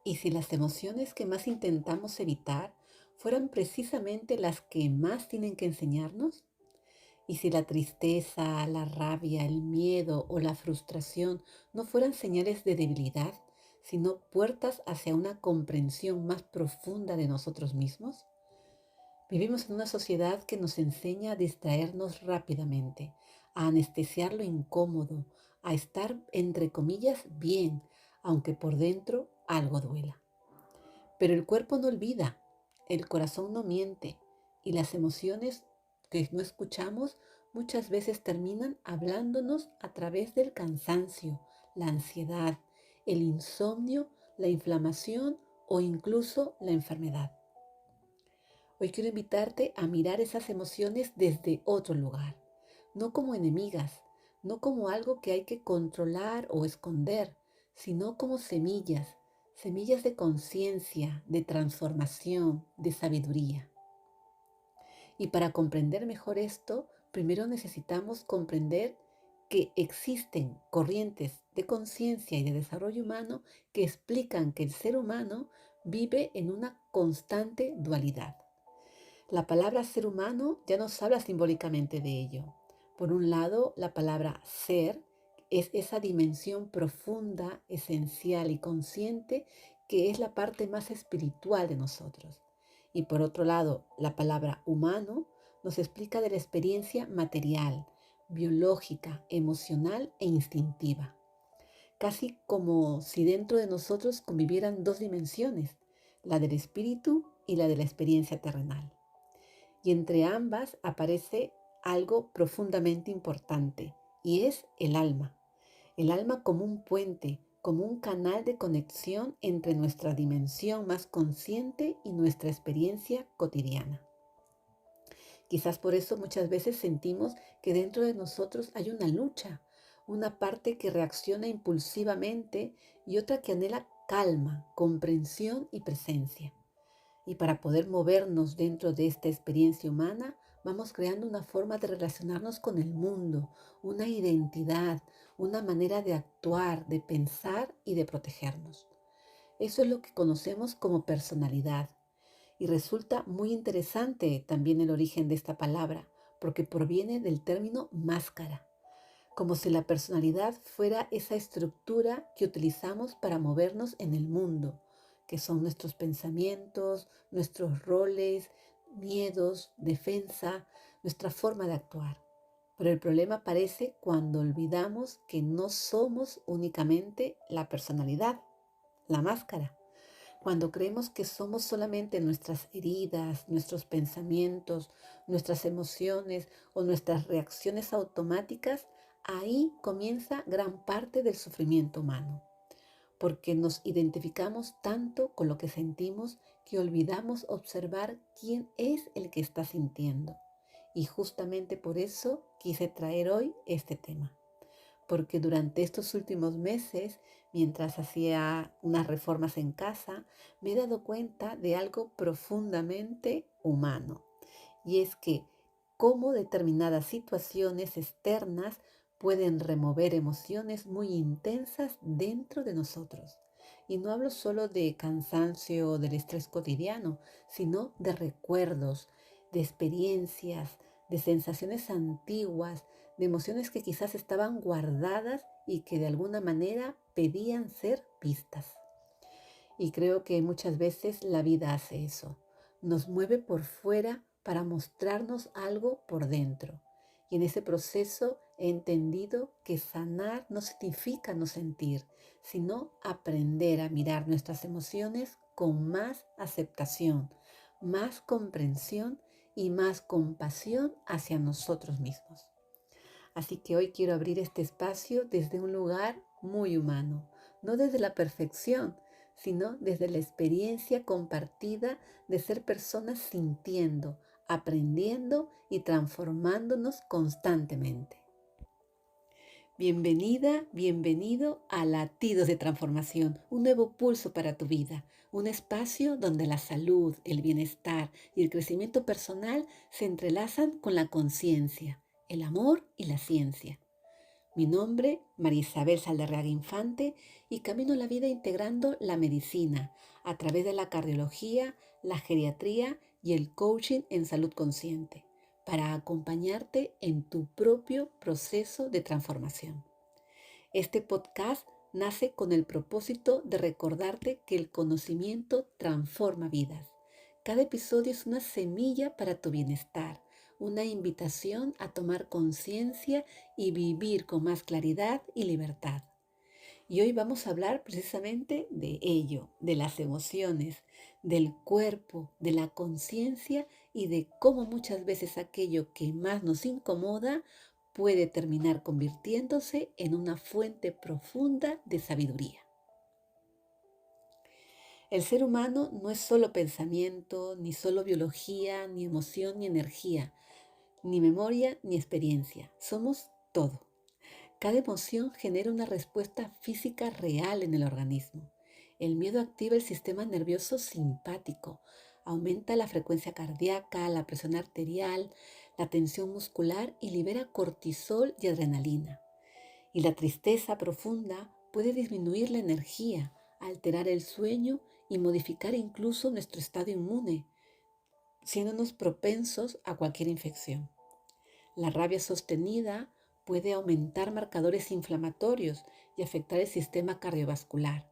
¿Y si las emociones que más intentamos evitar fueran precisamente las que más tienen que enseñarnos? ¿Y si la tristeza, la rabia, el miedo o la frustración no fueran señales de debilidad, sino puertas hacia una comprensión más profunda de nosotros mismos? Vivimos en una sociedad que nos enseña a distraernos rápidamente, a anestesiar lo incómodo, a estar, entre comillas, bien, aunque por dentro algo duela. Pero el cuerpo no olvida, el corazón no miente y las emociones que no escuchamos muchas veces terminan hablándonos a través del cansancio, la ansiedad, el insomnio, la inflamación o incluso la enfermedad. Hoy quiero invitarte a mirar esas emociones desde otro lugar, no como enemigas, no como algo que hay que controlar o esconder, sino como semillas, semillas de conciencia, de transformación, de sabiduría. Y para comprender mejor esto, primero necesitamos comprender que existen corrientes de conciencia y de desarrollo humano que explican que el ser humano vive en una constante dualidad. La palabra ser humano ya nos habla simbólicamente de ello. Por un lado, la palabra ser es esa dimensión profunda, esencial y consciente que es la parte más espiritual de nosotros. Y por otro lado, la palabra humano nos explica de la experiencia material, biológica, emocional e instintiva. Casi como si dentro de nosotros convivieran dos dimensiones, la del espíritu y la de la experiencia terrenal. Y entre ambas aparece algo profundamente importante, y es el alma como un puente, como un canal de conexión entre nuestra dimensión más consciente y nuestra experiencia cotidiana. Quizás por eso muchas veces sentimos que dentro de nosotros hay una lucha, una parte que reacciona impulsivamente y otra que anhela calma, comprensión y presencia. Y para poder movernos dentro de esta experiencia humana, vamos creando una forma de relacionarnos con el mundo, una identidad, una manera de actuar, de pensar y de protegernos. Eso es lo que conocemos como personalidad. Y resulta muy interesante también el origen de esta palabra, porque proviene del término máscara, como si la personalidad fuera esa estructura que utilizamos para movernos en el mundo, que son nuestros pensamientos, nuestros roles, miedos, defensa, nuestra forma de actuar. Pero el problema aparece cuando olvidamos que no somos únicamente la personalidad, la máscara. Cuando creemos que somos solamente nuestras heridas, nuestros pensamientos, nuestras emociones o nuestras reacciones automáticas, ahí comienza gran parte del sufrimiento humano, porque nos identificamos tanto con lo que sentimos que olvidamos observar quién es el que está sintiendo. Y justamente por eso quise traer hoy este tema, porque durante estos últimos meses, mientras hacía unas reformas en casa, me he dado cuenta de algo profundamente humano. Y es que cómo determinadas situaciones externas pueden remover emociones muy intensas dentro de nosotros. Y no hablo solo de cansancio o del estrés cotidiano, sino de recuerdos, de experiencias, de sensaciones antiguas, de emociones que quizás estaban guardadas y que de alguna manera pedían ser vistas. Y creo que muchas veces la vida hace eso. Nos mueve por fuera para mostrarnos algo por dentro. Y en ese proceso he entendido que sanar no significa no sentir, sino aprender a mirar nuestras emociones con más aceptación, más comprensión y más compasión hacia nosotros mismos. Así que hoy quiero abrir este espacio desde un lugar muy humano, no desde la perfección, sino desde la experiencia compartida de ser personas sintiendo, aprendiendo y transformándonos constantemente. Bienvenida, bienvenido a Latidos de Transformación, un nuevo pulso para tu vida, un espacio donde la salud, el bienestar y el crecimiento personal se entrelazan con la conciencia, el amor y la ciencia. Mi nombre, María Isabel Saldarriaga Infante, y camino la vida integrando la medicina a través de la cardiología, la geriatría y el coaching en salud consciente, para acompañarte en tu propio proceso de transformación. Este podcast nace con el propósito de recordarte que el conocimiento transforma vidas. Cada episodio es una semilla para tu bienestar, una invitación a tomar conciencia y vivir con más claridad y libertad. Y hoy vamos a hablar precisamente de ello, de las emociones, del cuerpo, de la conciencia y de cómo muchas veces aquello que más nos incomoda puede terminar convirtiéndose en una fuente profunda de sabiduría. El ser humano no es solo pensamiento, ni solo biología, ni emoción, ni energía, ni memoria, ni experiencia. Somos todo. Cada emoción genera una respuesta física real en el organismo. El miedo activa el sistema nervioso simpático, aumenta la frecuencia cardíaca, la presión arterial, la tensión muscular y libera cortisol y adrenalina. Y la tristeza profunda puede disminuir la energía, alterar el sueño y modificar incluso nuestro estado inmune, siéndonos propensos a cualquier infección. La rabia sostenida puede aumentar marcadores inflamatorios y afectar el sistema cardiovascular.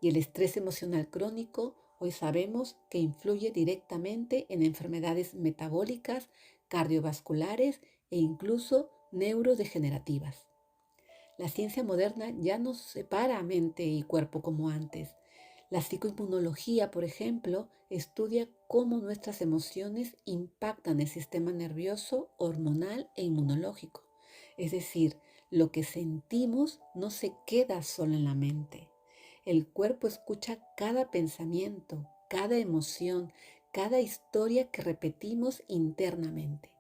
Y el estrés emocional crónico, hoy sabemos que influye directamente en enfermedades metabólicas, cardiovasculares e incluso neurodegenerativas. La ciencia moderna ya no separa mente y cuerpo como antes. La psicoinmunología, por ejemplo, estudia cómo nuestras emociones impactan el sistema nervioso, hormonal e inmunológico. Es decir, lo que sentimos no se queda solo en la mente. El cuerpo escucha cada pensamiento, cada emoción, cada historia que repetimos internamente.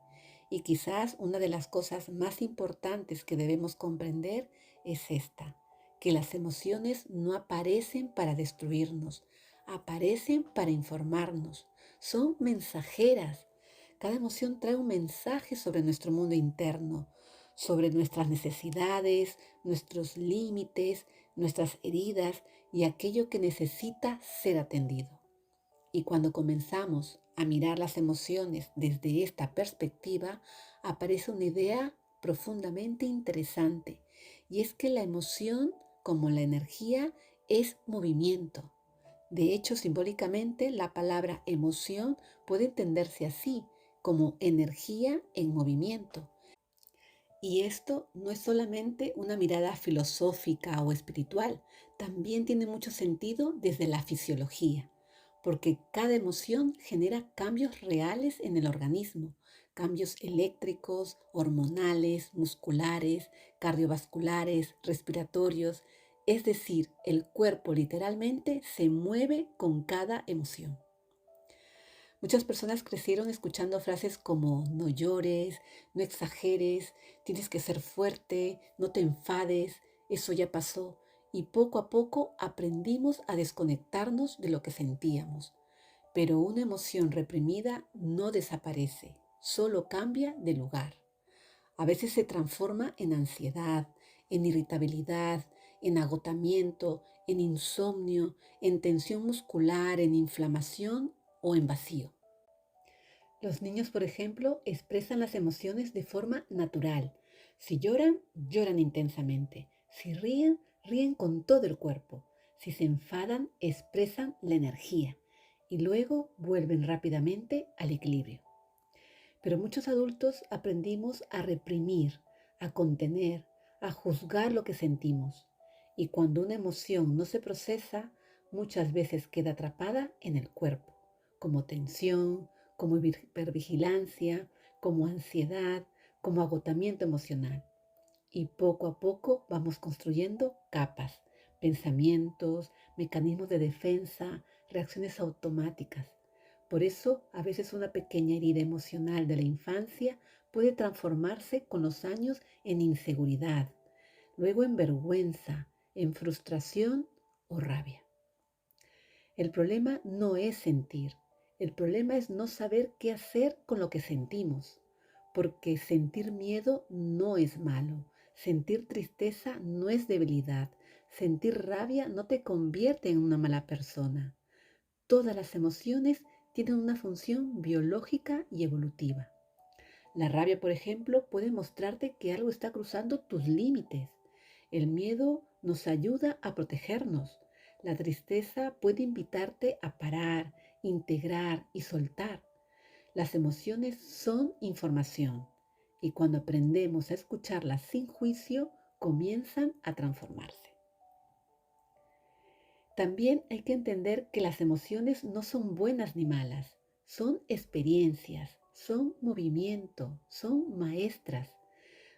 Y quizás una de las cosas más importantes que debemos comprender es esta, que las emociones no aparecen para destruirnos, aparecen para informarnos, son mensajeras. Cada emoción trae un mensaje sobre nuestro mundo interno, sobre nuestras necesidades, nuestros límites, nuestras heridas y aquello que necesita ser atendido. Y cuando comenzamos a mirar las emociones desde esta perspectiva, aparece una idea profundamente interesante, y es que la emoción, como la energía, es movimiento. De hecho, simbólicamente, la palabra emoción puede entenderse así, como energía en movimiento. Y esto no es solamente una mirada filosófica o espiritual, también tiene mucho sentido desde la fisiología, porque cada emoción genera cambios reales en el organismo, cambios eléctricos, hormonales, musculares, cardiovasculares, respiratorios, es decir, el cuerpo literalmente se mueve con cada emoción. Muchas personas crecieron escuchando frases como no llores, no exageres, tienes que ser fuerte, no te enfades, eso ya pasó. Y poco a poco aprendimos a desconectarnos de lo que sentíamos. Pero una emoción reprimida no desaparece, solo cambia de lugar. A veces se transforma en ansiedad, en irritabilidad, en agotamiento, en insomnio, en tensión muscular, en inflamación o en vacío. Los niños, por ejemplo, expresan las emociones de forma natural. Si lloran, lloran intensamente. Si ríen, ríen con todo el cuerpo. Si se enfadan, expresan la energía y luego vuelven rápidamente al equilibrio. Pero muchos adultos aprendimos a reprimir, a contener, a juzgar lo que sentimos. Y cuando una emoción no se procesa, muchas veces queda atrapada en el cuerpo, como tensión, como hipervigilancia, como ansiedad, como agotamiento emocional. Y poco a poco vamos construyendo capas, pensamientos, mecanismos de defensa, reacciones automáticas. Por eso, a veces una pequeña herida emocional de la infancia puede transformarse con los años en inseguridad, luego en vergüenza, en frustración o rabia. El problema no es sentir, el problema es no saber qué hacer con lo que sentimos, porque sentir miedo no es malo, Sentir tristeza no es debilidad. Sentir rabia no te convierte en una mala persona. Todas las emociones tienen una función biológica y evolutiva. La rabia, por ejemplo, puede mostrarte que algo está cruzando tus límites. El miedo nos ayuda a protegernos. La tristeza puede invitarte a parar, integrar y soltar. Las emociones son información y cuando aprendemos a escucharlas sin juicio, comienzan a transformarse. También hay que entender que las emociones no son buenas ni malas, son experiencias, son movimiento, son maestras.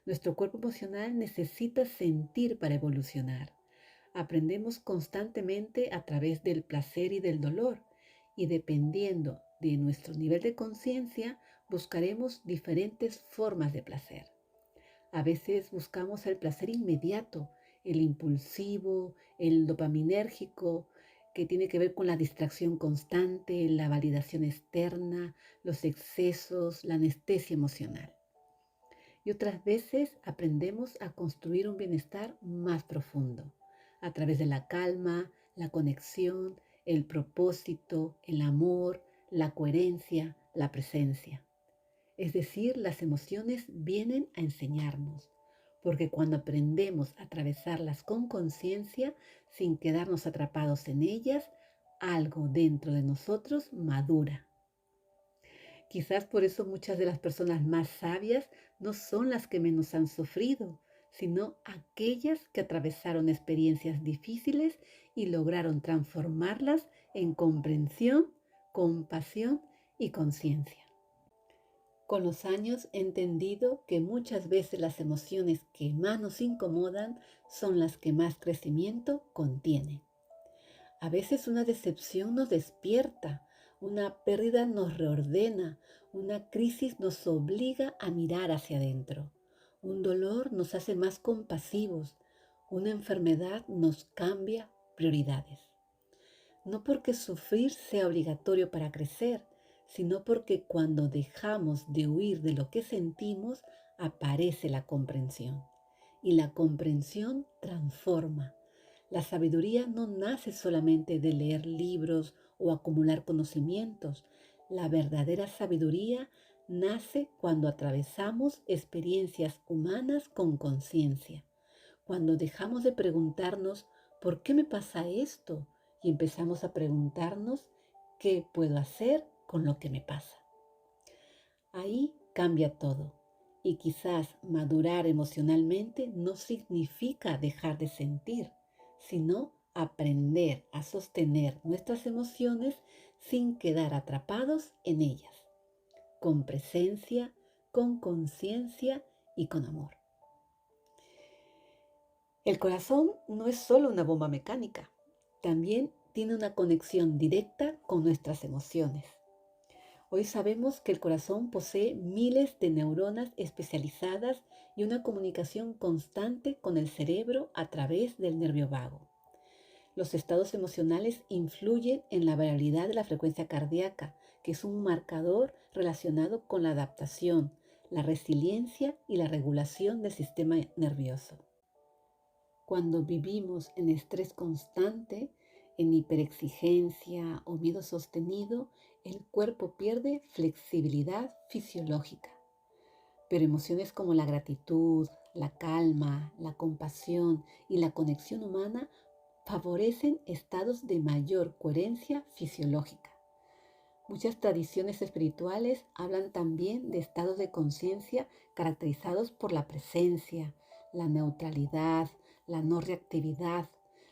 Nuestro cuerpo emocional necesita sentir para evolucionar. Aprendemos constantemente a través del placer y del dolor y dependiendo de nuestro nivel de conciencia buscaremos diferentes formas de placer. A veces buscamos el placer inmediato, el impulsivo, el dopaminérgico, que tiene que ver con la distracción constante, la validación externa, los excesos, la anestesia emocional. Y otras veces aprendemos a construir un bienestar más profundo, a través de la calma, la conexión, el propósito, el amor, la coherencia, la presencia. Es decir, las emociones vienen a enseñarnos, porque cuando aprendemos a atravesarlas con conciencia, sin quedarnos atrapados en ellas, algo dentro de nosotros madura. Quizás por eso muchas de las personas más sabias no son las que menos han sufrido, sino aquellas que atravesaron experiencias difíciles y lograron transformarlas en comprensión, compasión y conciencia. Con los años he entendido que muchas veces las emociones que más nos incomodan son las que más crecimiento contienen. A veces una decepción nos despierta, una pérdida nos reordena, una crisis nos obliga a mirar hacia adentro, un dolor nos hace más compasivos, una enfermedad nos cambia prioridades. No porque sufrir sea obligatorio para crecer, sino porque cuando dejamos de huir de lo que sentimos, aparece la comprensión. Y la comprensión transforma. La sabiduría no nace solamente de leer libros o acumular conocimientos. La verdadera sabiduría nace cuando atravesamos experiencias humanas con conciencia, cuando dejamos de preguntarnos ¿por qué me pasa esto? Y empezamos a preguntarnos ¿qué puedo hacer con lo que me pasa? Ahí cambia todo. Y quizás madurar emocionalmente no significa dejar de sentir, sino aprender a sostener nuestras emociones sin quedar atrapados en ellas, con presencia, con conciencia y con amor. El corazón no es solo una bomba mecánica, también tiene una conexión directa con nuestras emociones. Hoy sabemos que el corazón posee miles de neuronas especializadas y una comunicación constante con el cerebro a través del nervio vago. Los estados emocionales influyen en la variabilidad de la frecuencia cardíaca, que es un marcador relacionado con la adaptación, la resiliencia y la regulación del sistema nervioso. Cuando vivimos en estrés constante, en hiperexigencia o miedo sostenido, el cuerpo pierde flexibilidad fisiológica. Pero emociones como la gratitud, la calma, la compasión y la conexión humana favorecen estados de mayor coherencia fisiológica. Muchas tradiciones espirituales hablan también de estados de conciencia caracterizados por la presencia, la neutralidad, la no reactividad,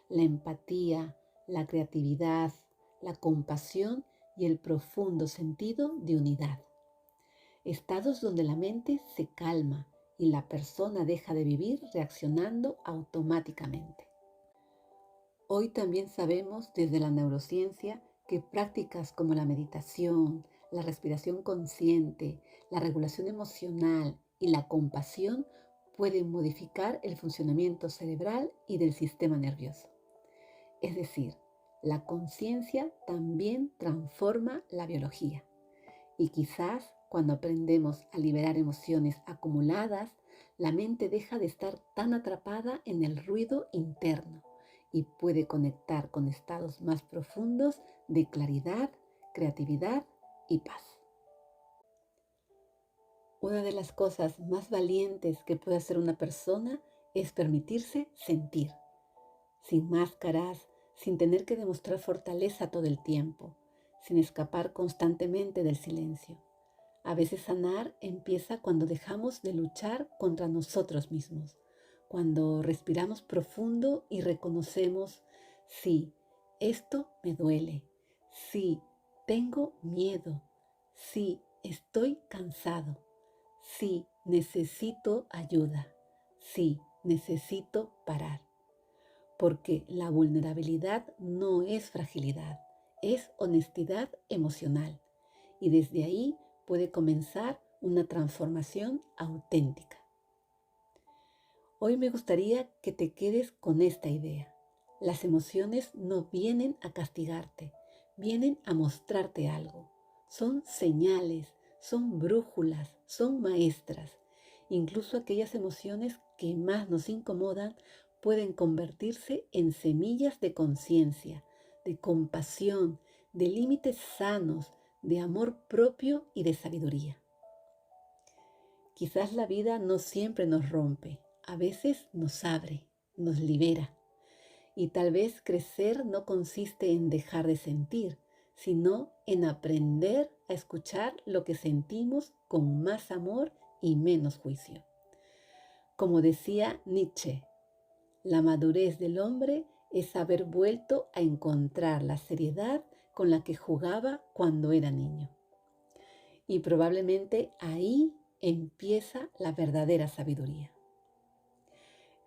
la empatía, la creatividad, la compasión y el profundo sentido de unidad. Estados donde la mente se calma y la persona deja de vivir reaccionando automáticamente. Hoy también sabemos desde la neurociencia que prácticas como la meditación, la respiración consciente, la regulación emocional y la compasión pueden modificar el funcionamiento cerebral y del sistema nervioso. Es decir, la conciencia también transforma la biología. Y quizás cuando aprendemos a liberar emociones acumuladas, la mente deja de estar tan atrapada en el ruido interno y puede conectar con estados más profundos de claridad, creatividad y paz. Una de las cosas más valientes que puede hacer una persona es permitirse sentir, sin máscaras, sin tener que demostrar fortaleza todo el tiempo, sin escapar constantemente del silencio. A veces sanar empieza cuando dejamos de luchar contra nosotros mismos, cuando respiramos profundo y reconocemos, sí, esto me duele, sí, tengo miedo, sí, estoy cansado, sí, necesito ayuda, sí, necesito parar. Porque la vulnerabilidad no es fragilidad, es honestidad emocional. Y desde ahí puede comenzar una transformación auténtica. Hoy me gustaría que te quedes con esta idea. Las emociones no vienen a castigarte, vienen a mostrarte algo. Son señales, son brújulas, son maestras. Incluso aquellas emociones que más nos incomodan pueden convertirse en semillas de conciencia, de compasión, de límites sanos, de amor propio y de sabiduría. Quizás la vida no siempre nos rompe, a veces nos abre, nos libera. Y tal vez crecer no consiste en dejar de sentir, sino en aprender a escuchar lo que sentimos con más amor y menos juicio. Como decía Nietzsche, la madurez del hombre es haber vuelto a encontrar la seriedad con la que jugaba cuando era niño. Y probablemente ahí empieza la verdadera sabiduría.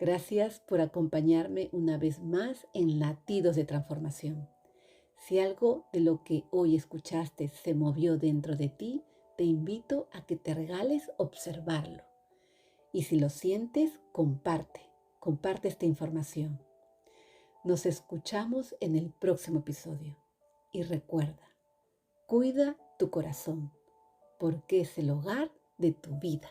Gracias por acompañarme una vez más en Latidos de Transformación. Si algo de lo que hoy escuchaste se movió dentro de ti, te invito a que te regales observarlo. Y si lo sientes, comparte esta información. Nos escuchamos en el próximo episodio. Y recuerda, cuida tu corazón, porque es el hogar de tu vida.